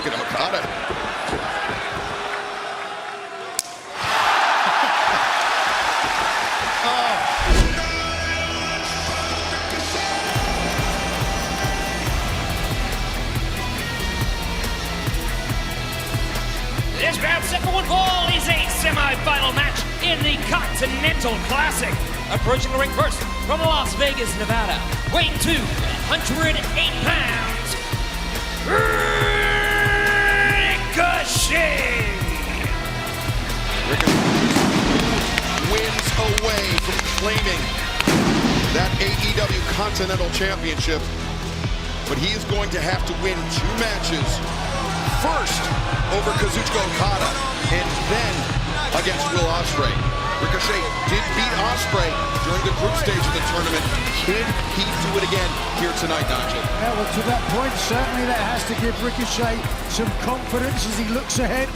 Look at Okada. This round second one fall is a semi-final match in the Continental Classic. Approaching the ring first from Las Vegas, Nevada, weighing 208 pounds, Ricochet. Wins away from claiming that AEW Continental Championship, but he is going to have to win 2 matches. First over Kazuchika Okada, and then against Will Ospreay. Ricochet did beat Ospreay during the group stage of the tournament. Can he do it again here tonight, Nigel? Yeah, well, to that point, certainly that has to give Ricochet some confidence as he looks ahead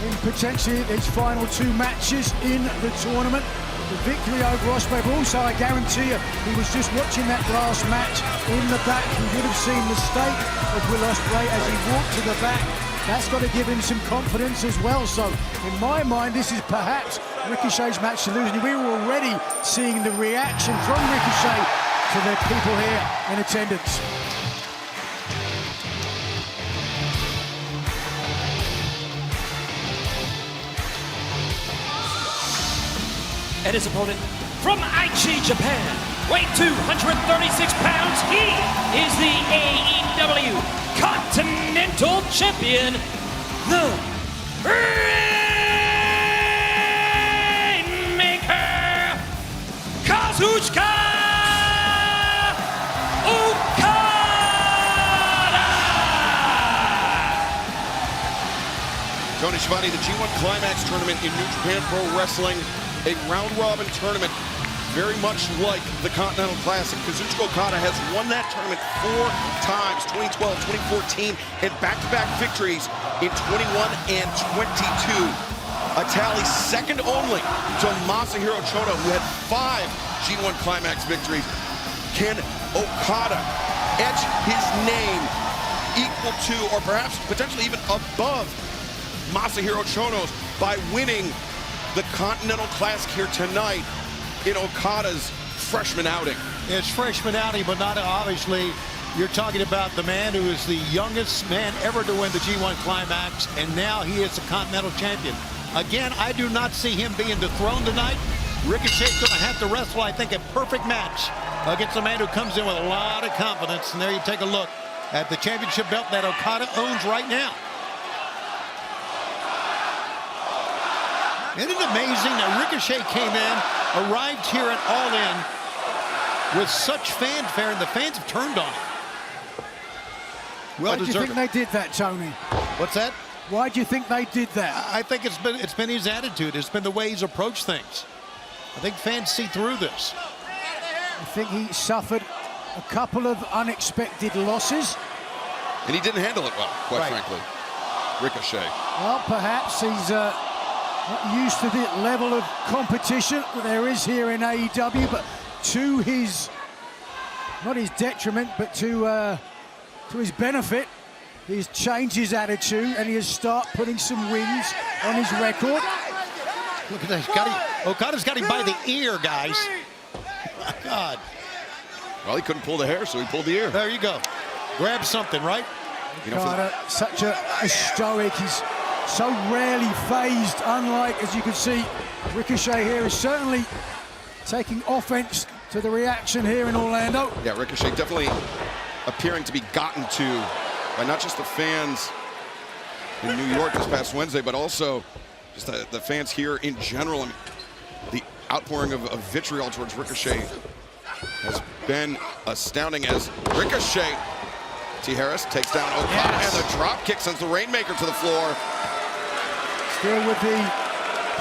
in potentially his final 2 matches in the tournament. The victory over Ospreay, but also I guarantee you, he was just watching that last match in the back. He would have seen the state of Will Ospreay as he walked to the back. That's got to give him some confidence as well. So, in my mind, this is perhaps Ricochet's match to lose. And we were already seeing the reaction from Ricochet to the people here in attendance. And his opponent from Aichi, Japan, weighing 236 pounds, he is the AEW Continental Champion, the Rainmaker, Kazuchika Okada! Tony Schiavone, the G1 Climax tournament in New Japan Pro Wrestling, a round-robin tournament, very much like the Continental Classic. Kazuchika Okada has won that tournament 4 times, 2012, 2014, and back-to-back victories in 21 and 22. A tally second only to Masahiro Chono, who had 5 G1 Climax victories. Can Okada etch his name equal to, or perhaps potentially even above, Masahiro Chono's by winning the Continental Classic here tonight in Okada's freshman outing? It's freshman outing, but not obviously. You're talking about the man who is the youngest man ever to win the G1 Climax, and now he is the Continental Champion. Again, I do not see him being dethroned tonight. Ricochet's going to have to wrestle, I think, a perfect match against a man who comes in with a lot of confidence. And there you take a look at the championship belt that Okada owns right now. Isn't it amazing that Ricochet came in, arrived here at All In with such fanfare, and the fans have turned on him? Well Why do you think they did that, Tony? What's that? Why do you think they did that? I think it's been his attitude. It's been the way he's approached things. I think fans see through this. I think he suffered a couple of unexpected losses. And he didn't handle it well, quite frankly. Ricochet. Well, perhaps he's not used to the level of competition that there is here in AEW, but to his, not his detriment, but to his benefit, he's changed his attitude and he has started putting some wins on his record. Look at that. Okada's got him by the ear, guys. My God. Well, he couldn't pull the hair, so he pulled the ear. There you go. Grab something, right? Okada, such a stoic. He's so rarely phased, unlike, as you can see, Ricochet here is certainly taking offense to the reaction here in Orlando. Yeah, Ricochet definitely appearing to be gotten to by not just the fans in New York this past Wednesday, but also just the fans here in general. I mean, the outpouring of vitriol towards Ricochet has been astounding as Ricochet, T. Harris takes down Okada, and the drop kick sends the Rainmaker to the floor. Still with the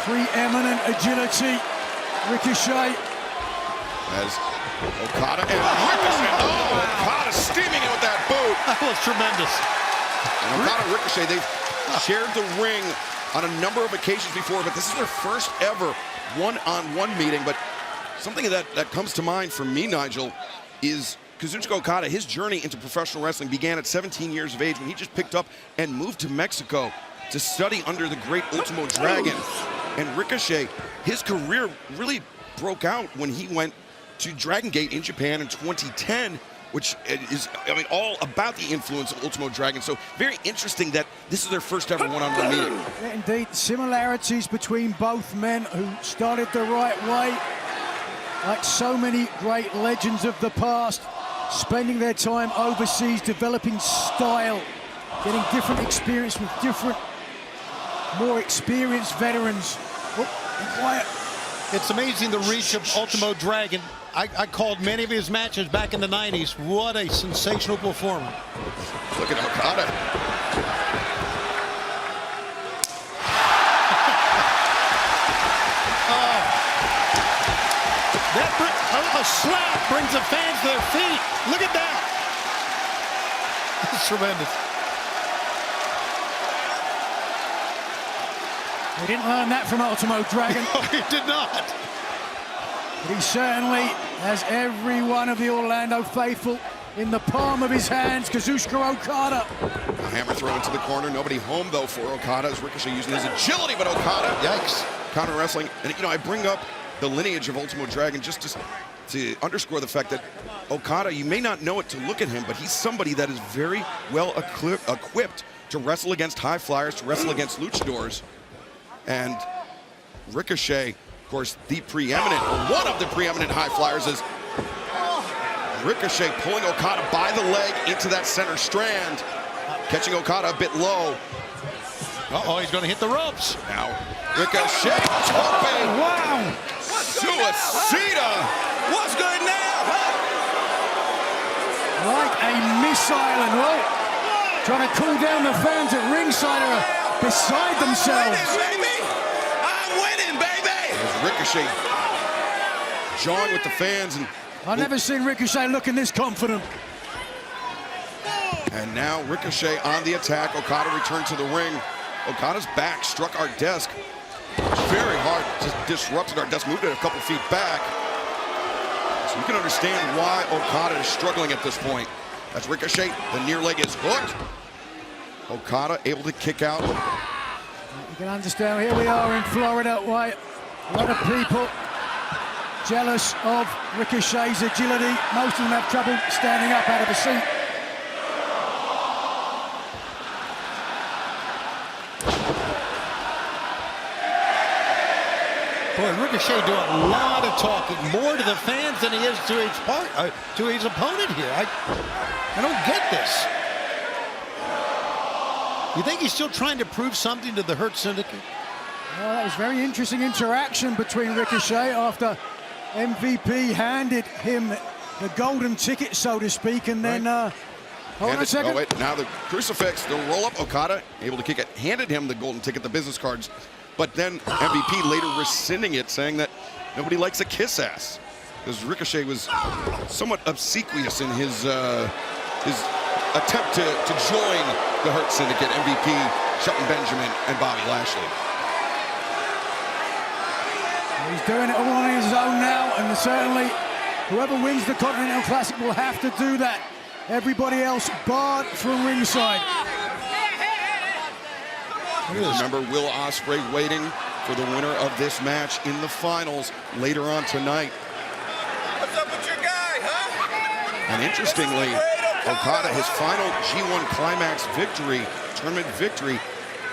preeminent agility, Ricochet. As Okada and Ricochet, Okada steaming it with that boot. That was tremendous. And Okada and Ricochet, they've shared the ring on a number of occasions before, but this is their first ever one-on-one meeting. But something that comes to mind for me, Nigel, is Kazuchika Okada, his journey into professional wrestling began at 17 years of age when he just picked up and moved to Mexico to study under the great Ultimo Dragon. And Ricochet, his career really broke out when he went to Dragon Gate in Japan in 2010, which is, I mean, all about the influence of Ultimo Dragon. So very interesting that this is their first ever one-on-one meeting. Yeah, indeed, similarities between both men who started the right way. Like so many great legends of the past, spending their time overseas, developing style, getting different experience with different, more experienced veterans. Oh, quiet. It's amazing the reach of Ultimo Dragon. I called many of his matches back in the 90s. What a sensational performer. Look at Okada. A slap brings the fans to their feet. Look at that. It's tremendous. We didn't learn that from Ultimo Dragon. No, he did not. But he certainly has every one of the Orlando faithful in the palm of his hands. Kazuchika Okada. A hammer throw into the corner. Nobody home, though, for Okada. As Ricochet using his agility, but Okada, yikes, counter wrestling. And, you know, I bring up the lineage of Ultimo Dragon just to underscore the fact that Okada, you may not know it to look at him, but he's somebody that is very well equipped to wrestle against high flyers, to wrestle against luchadors. And Ricochet, of course, the preeminent, or one of the preeminent high flyers, is Ricochet pulling Okada by the leg into that center strand, catching Okada a bit low. Uh-oh, he's going to hit the ropes. Now, Ricochet, tope. Wow. Suicida. What's good now, huh? Like a missile, and trying to cool down the fans at ringside are beside themselves. I'm winning, baby. There's Ricochet jawing with the fans, and I've never seen Ricochet looking this confident. And now Ricochet on the attack. Okada returned to the ring. Okada's back struck our desk very hard, just disrupted our desk, moved it a couple feet back. So you can understand why Okada is struggling at this point. That's Ricochet. The near leg is hooked. Okada able to kick out. You can understand, here we are in Florida, why a lot of people jealous of Ricochet's agility. Most of them have trouble standing up out of a seat. Boy, Ricochet doing a lot of talking, more to the fans than he is to his opponent here. I don't get this. You think he's still trying to prove something to the Hurt Syndicate? Well, that was very interesting interaction between Ricochet after MVP handed him the golden ticket, so to speak, and then hold on a second. Oh wait, now the crucifix, the roll up. Okada able to kick it, handed him the golden ticket, the business cards. But then MVP later rescinding it, saying that nobody likes a kiss ass. Because Ricochet was somewhat obsequious in his attempt to join the Hurt Syndicate, MVP, Shelton Benjamin, and Bobby Lashley. He's doing it all on his own now, and certainly whoever wins the Continental Classic will have to do that. Everybody else barred from ringside. Remember Will Ospreay waiting for the winner of this match in the finals later on tonight. What's up with your guy, huh? And interestingly, Okada, his final G1 Climax victory, tournament victory,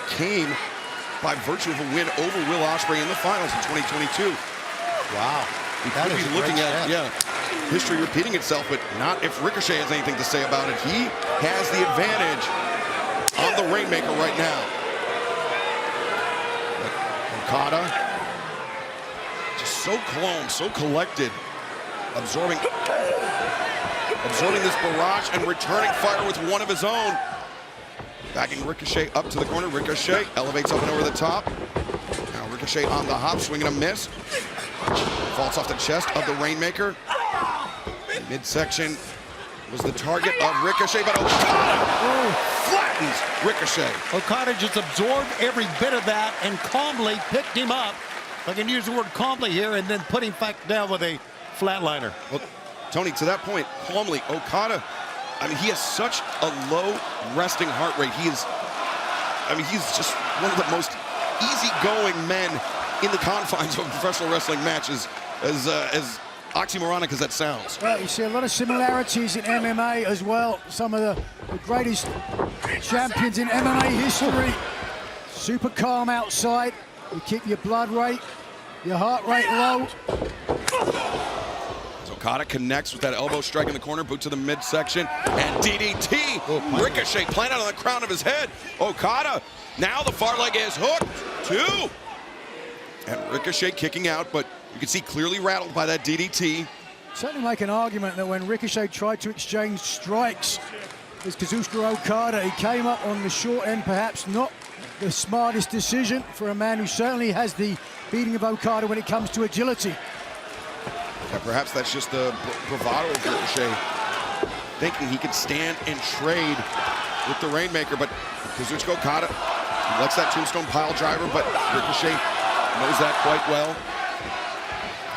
came by virtue of a win over Will Ospreay in the finals in 2022. Wow. We could be looking at, history repeating itself, but not if Ricochet has anything to say about it. He has the advantage on the Rainmaker right now. Okada, just so calm, so collected, absorbing this barrage and returning fire with one of his own. Backing Ricochet up to the corner. Ricochet elevates up and over the top. Now Ricochet on the hop, swinging a miss. Falls off the chest of the Rainmaker. Midsection was the target of Ricochet, but Okada flattens Ricochet. Okada just absorbed every bit of that and calmly picked him up. I can use the word calmly here, and then put him back down with a flatliner. Well, Tony, to that point, calmly, Okada, I mean, he has such a low resting heart rate. He's just one of the most easygoing men in the confines of professional wrestling matches, as oxymoronic as that sounds. Well, you see a lot of similarities in MMA as well. Some of the greatest champions in MMA history. Super calm outside. You keep your blood rate, your heart rate low. As Okada connects with that elbow strike in the corner, boot to the midsection, and DDT. Ricochet planted on the crown of his head. Okada, now the far leg is hooked. 2. And Ricochet kicking out, but you can see clearly rattled by that DDT. Certainly make an argument that when Ricochet tried to exchange strikes with Kazuchika Okada, he came up on the short end, perhaps not the smartest decision for a man who certainly has the beating of Okada when it comes to agility. Yeah, perhaps that's just the bravado of Ricochet, thinking he could stand and trade with the Rainmaker, but Kazuchika Okada lets that tombstone pile driver, but Ricochet knows that quite well.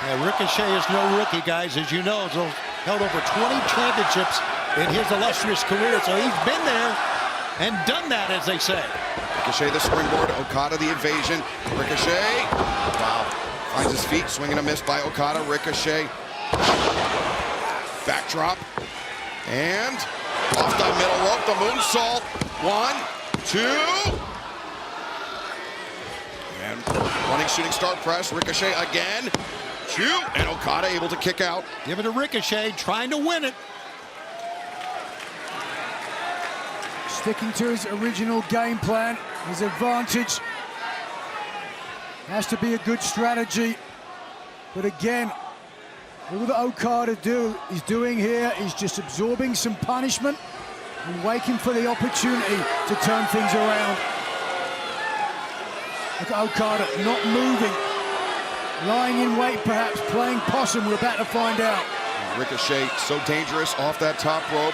Yeah, Ricochet is no rookie, guys. As you know, he's held over 20 championships in his illustrious career, so he's been there and done that, as they say. Ricochet the springboard, Okada the evasion. Ricochet, wow, finds his feet, swinging a miss by Okada. Ricochet, backdrop, and off the middle rope, the moonsault. 1, 2. And running shooting star press, Ricochet again. 2, and Okada able to kick out. Give it to Ricochet, trying to win it. Sticking to his original game plan, his advantage. Has to be a good strategy. But again, all that Okada is doing here is just absorbing some punishment and waiting for the opportunity to turn things around. Look at Okada not moving, lying in wait perhaps, playing possum. We're about to find out. Ricochet so dangerous off that top rope.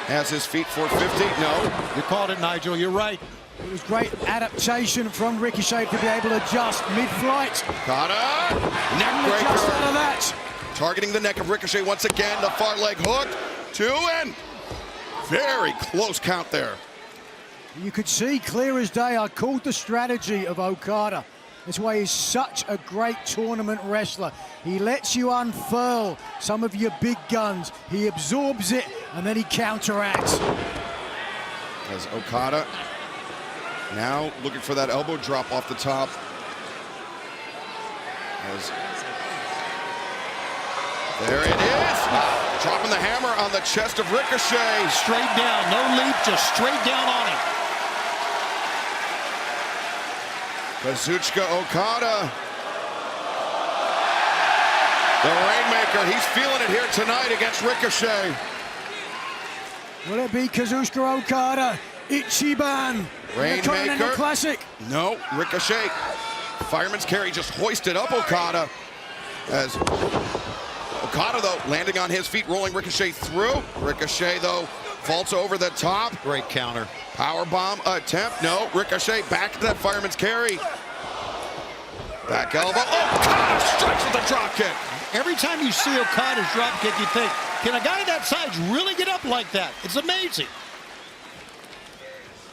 Has his feet 450, no. You called it, Nigel, you're right. It was great adaptation from Ricochet to be able to adjust mid-flight. Okada, neck Adjust out of breaker. that. Targeting the neck of Ricochet once again, the far leg hook. 2, and very close count there. You could see clear as day, I called the strategy of Okada. That's why he's such a great tournament wrestler. He lets you unfurl some of your big guns. He absorbs it, and then he counteracts. As Okada now looking for that elbow drop off the top. As there it is. Dropping the hammer on the chest of Ricochet. Straight down, no leap, just straight down on him. Kazuchika Okada. The Rainmaker, he's feeling it here tonight against Ricochet. Will it be Kazuchika Okada, Ichiban, Rainmaker. Continental Classic? No, Ricochet. Fireman's carry just hoisted up Okada. As Okada, though, landing on his feet, rolling Ricochet through. Ricochet, though, vaults over the top. Great counter. Powerbomb attempt. No, Ricochet back to that fireman's carry. Back elbow. Okada strikes with the drop kick. Every time you see Okada's drop kick, you think, can a guy that size really get up like that? It's amazing.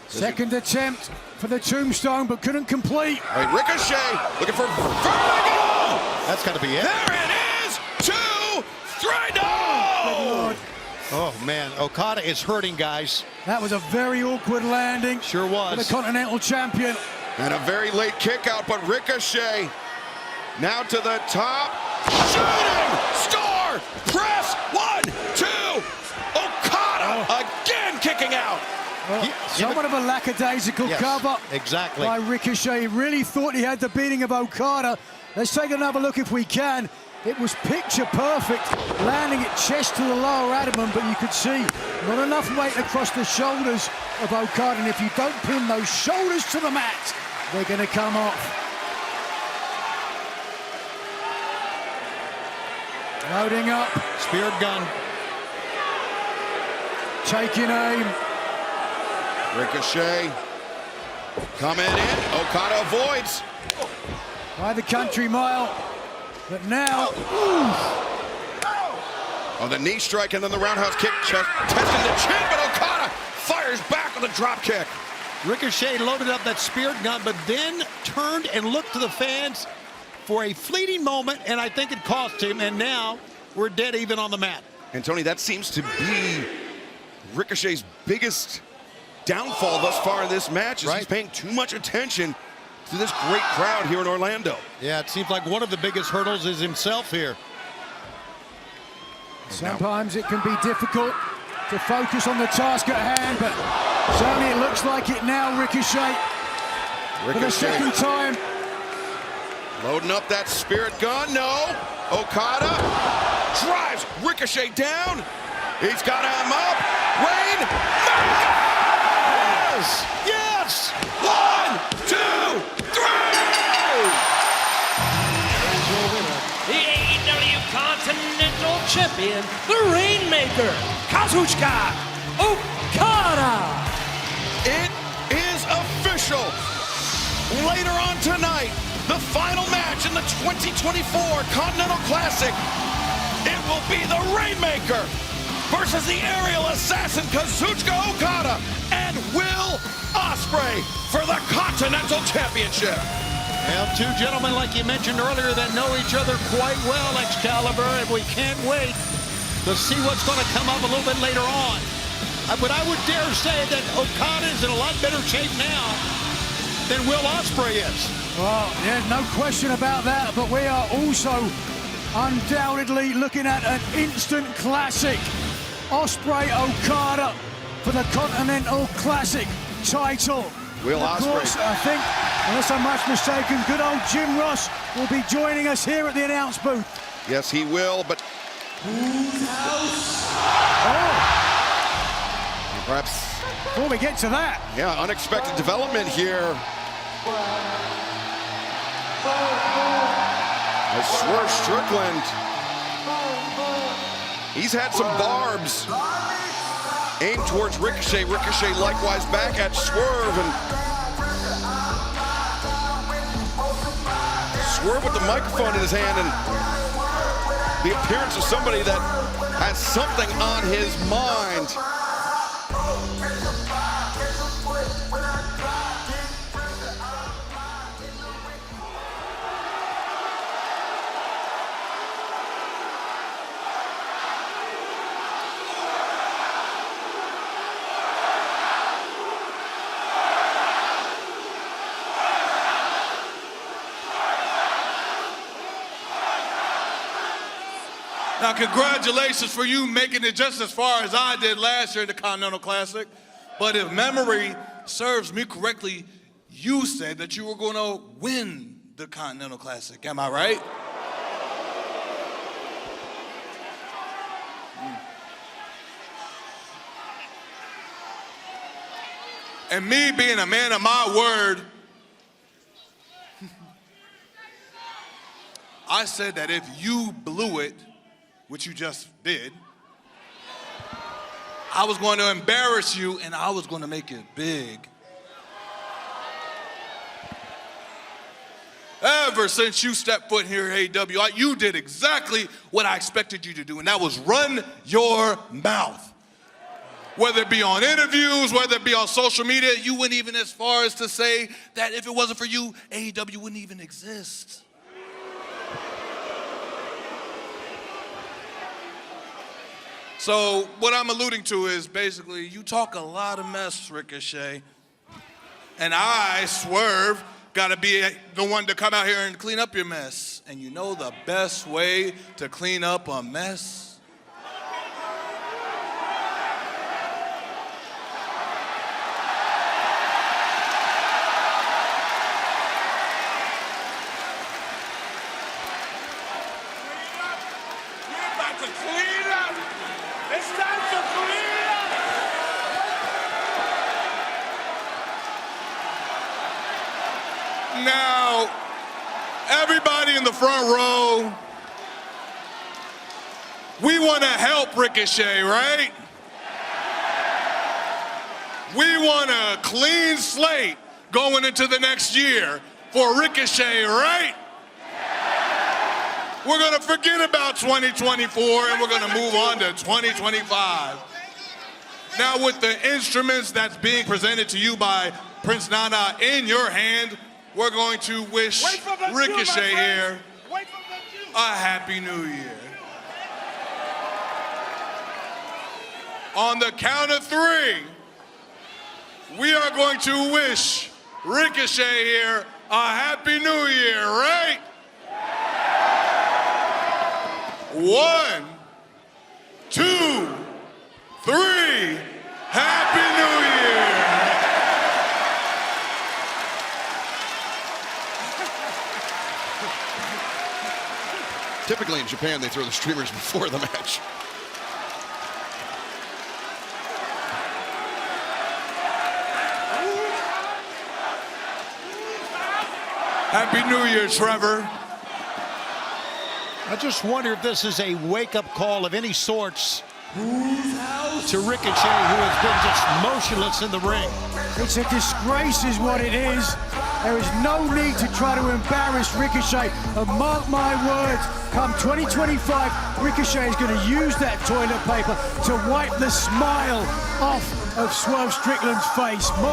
Second attempt for the tombstone, but couldn't complete. All right, Ricochet looking for vertigo. That's got to be it. There it is. 2, 3, no! Lord, Oh, man, Okada is hurting, guys. that was a very awkward landing. Sure For the was. Continental Champion. And a very late kick out, but Ricochet now to the top. Shooting star press. 1, 2. Okada again kicking out. Well, somewhat of a lackadaisical Yes, cover exactly. by Ricochet. He really thought he had the beating of Okada. Let's take another look if we can. It was picture perfect, landing it chest to the lower abdomen, but you could see not enough weight across the shoulders of Okada, and if you don't pin those shoulders to the mat, they're going to come off. Loading up, Spear gun. taking aim. Ricochet coming in. Okada avoids. By the country mile, but now Oh, the knee strike and then the roundhouse kick, testing the chin, but Okada fires back with a drop kick. Ricochet loaded up that spirit gun, but then turned and looked to the fans for a fleeting moment, and I think it cost him, and now we're dead even on the mat. And Tony, that seems to be Ricochet's biggest downfall thus far in this match, is he's paying too much attention to this great crowd here in Orlando. Yeah, it seems like one of the biggest hurdles is himself here. Sometimes it can be difficult to focus on the task at hand, but certainly it looks like it now. Ricochet for the second time. Loading up that spirit gun, no. Okada drives Ricochet down. He's got him up. Rain. Yes! 1, 2, 3! The AEW Continental Champion, the Rainmaker, Kazuchika Okada. It is official. Later on tonight, the final match in the 2024 Continental Classic. It will be the Rainmaker versus the aerial assassin Kazuchika Okada and Will Ospreay for the Continental Championship. Well, two gentlemen, like you mentioned earlier, that know each other quite well, Excalibur, and we can't wait to see what's going to come up a little bit later on. But I would dare say that Okada is in a lot better shape now than Will Ospreay is. Well, yeah, no question about that, but we are also undoubtedly looking at an instant classic. Ospreay Okada for the Continental Classic title. Will Of course, I think, unless I'm much mistaken, good old Jim Ross will be joining us here at the announce booth. Yes, he will, but perhaps before we get to that, unexpected development here. As Swerve Strickland, he's had some barbs aimed towards Ricochet. Ricochet likewise back at Swerve, and Swerve with the microphone in his hand and the appearance of somebody that has something on his mind. Now, congratulations for you making it just as far as I did last year at the Continental Classic. But if memory serves me correctly, you said that you were going to win the Continental Classic. Am I right? And me being a man of my word, I said that if you blew it, which you just did, I was going to embarrass you and I was going to make it big. Ever since you stepped foot here at AEW, you did exactly what I expected you to do, and that was run your mouth. Whether it be on interviews, whether it be on social media, you went even as far as to say that if it wasn't for you, AEW wouldn't even exist. So what I'm alluding to is basically you talk a lot of mess, Ricochet, and I, Swerve, gotta be the one to come out here and clean up your mess. And you know the best way to clean up a mess? Now, everybody in the front row, we want to help Ricochet, right? We want a clean slate going into the next year for Ricochet, right? We're going to forget about 2024 and we're going to move on to 2025. Now with the instruments that's being presented to you by Prince Nana in your hand, we're going to wish Ricochet here a Happy New Year. On the count of 3, we are going to wish Ricochet here a Happy New Year, right? 1, 2, 3, Happy New Year! Typically in Japan, they throw the streamers before the match. Happy New Year, Trevor. I just wonder if this is a wake-up call of any sorts to Ricochet, who has been just motionless in the ring. It's a disgrace is what it is. There is no need to try to embarrass Ricochet. And mark my words, come 2025, Ricochet is going to use that toilet paper to wipe the smile off of Swerve Strickland's face.